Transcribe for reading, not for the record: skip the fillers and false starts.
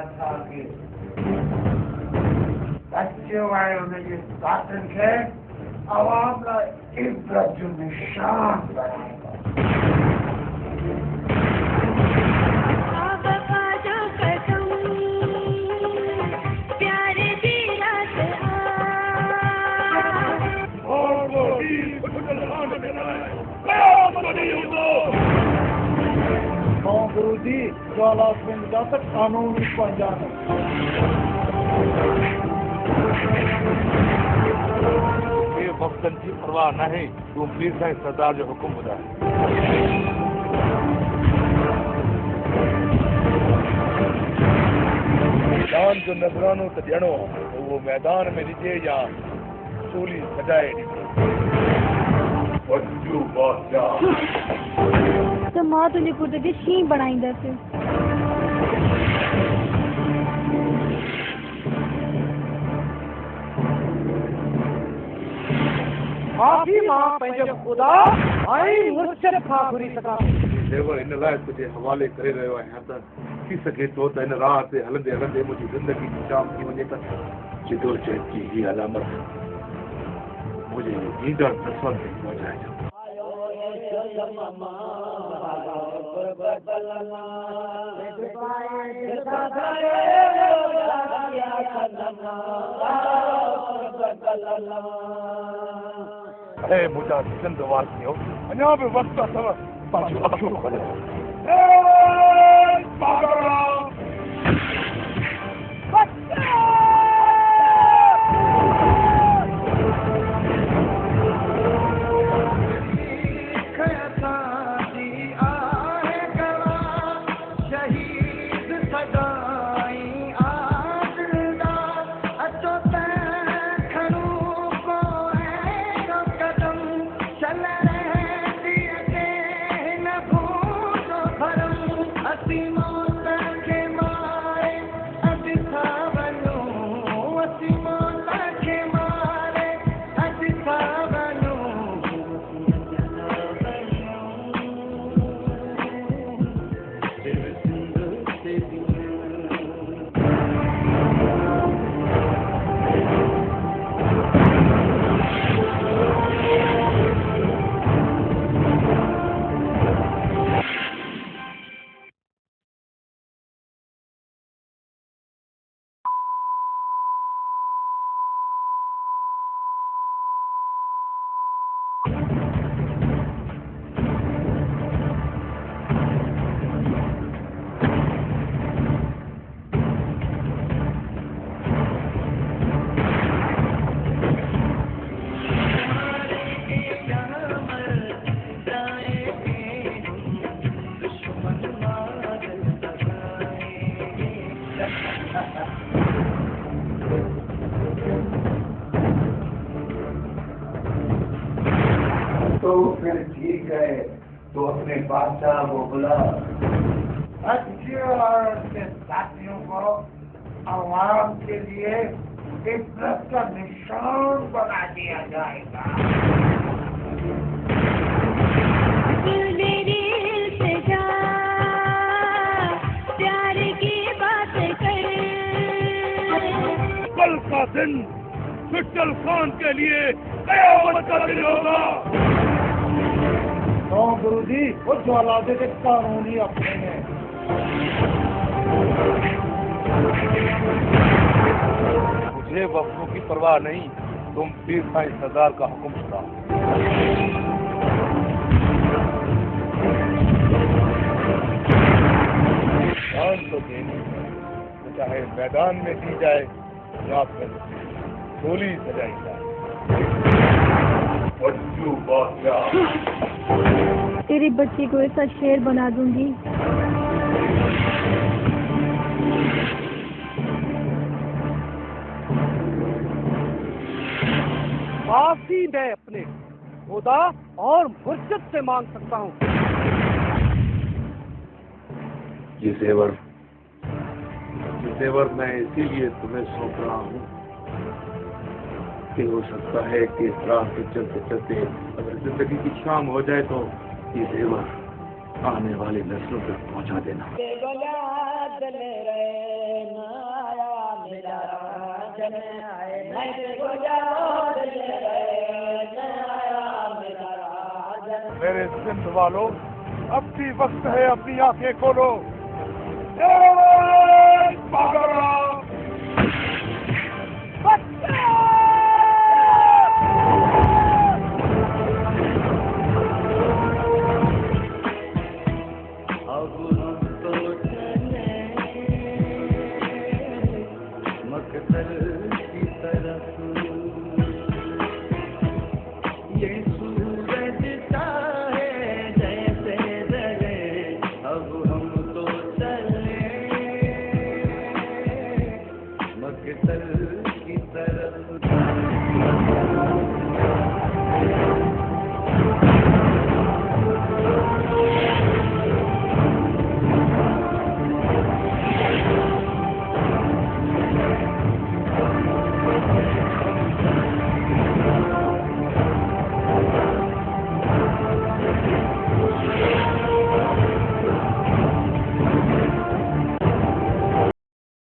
बादशाह के बच्चे वाले उन्हें जिस कातल के आवाम का इब्रत जो निशान बनाएगा। गुरु जी जो हालात में जा तक कानून पहुंचाना ये वक्तन की परवाह नहीं, तू पीर साईं सरदार जो हुक्म ॿुधाए। मैदान जो नजरानो तो ॾियणो आहे, वो मैदान में ॾिजे या सूली सजाए ॾिजे। तो मां तुझे पुट खे शींहं बणाईंदसि। माफ़ी मां पंहिंजे ख़ुदा ऐं मुर्शद खां घुरी सघां थी। देवर इन लाइ तुझे हवाले करे रहियो आहियां त थी सघे थो त इन राह ते हलंदे हलंदे मुंहिंजी ज़िंदगी जाम थी वञे त जिदोजहद जी हीअ अलामत मुंहिंजे ईंदड़ नस्लनि ते पहुचाइजो। अरे मुंहिंजा सिंध वासियो, अञा बि वक़्तु अथव, पंहिंजो अखियूं खोलियो। तो फिर ठीक है, तो अपने बादशाह को बुला। अच्छे और उसके साथियों को आवाम के लिए इब्रत का निशान बना दिया जाएगा। कल का दिन मित्तल खान के लिए कयामत का दिन होगा। तो गुरु जी वो ज्वालादे के कानूनी अपने हैं। मुझे वक्तों की परवाह नहीं, तुम पीर साईं सरदार का हुक्म सुनाओ। जान तो देनी है, तो चाहे मैदान में दी जाए या फिर गोली सजाई जाए। तेरी बच्ची को ऐसा शेर बना दूंगी। माफी मैं अपने खुदा और मुर्शिद से मांग सकता हूँ। ये जेवर मैं इसीलिए तुम्हें सौंप रहा हूँ कि हो सकता है कि इस राह पे चलते चलते अगर जिंदगी की शाम हो जाए तो ये जेवर आने वाली नस्लों तक पहुँचा देना। मेरे सिंध वालों, अब भी वक्त है, अपनी आंखें खोलो।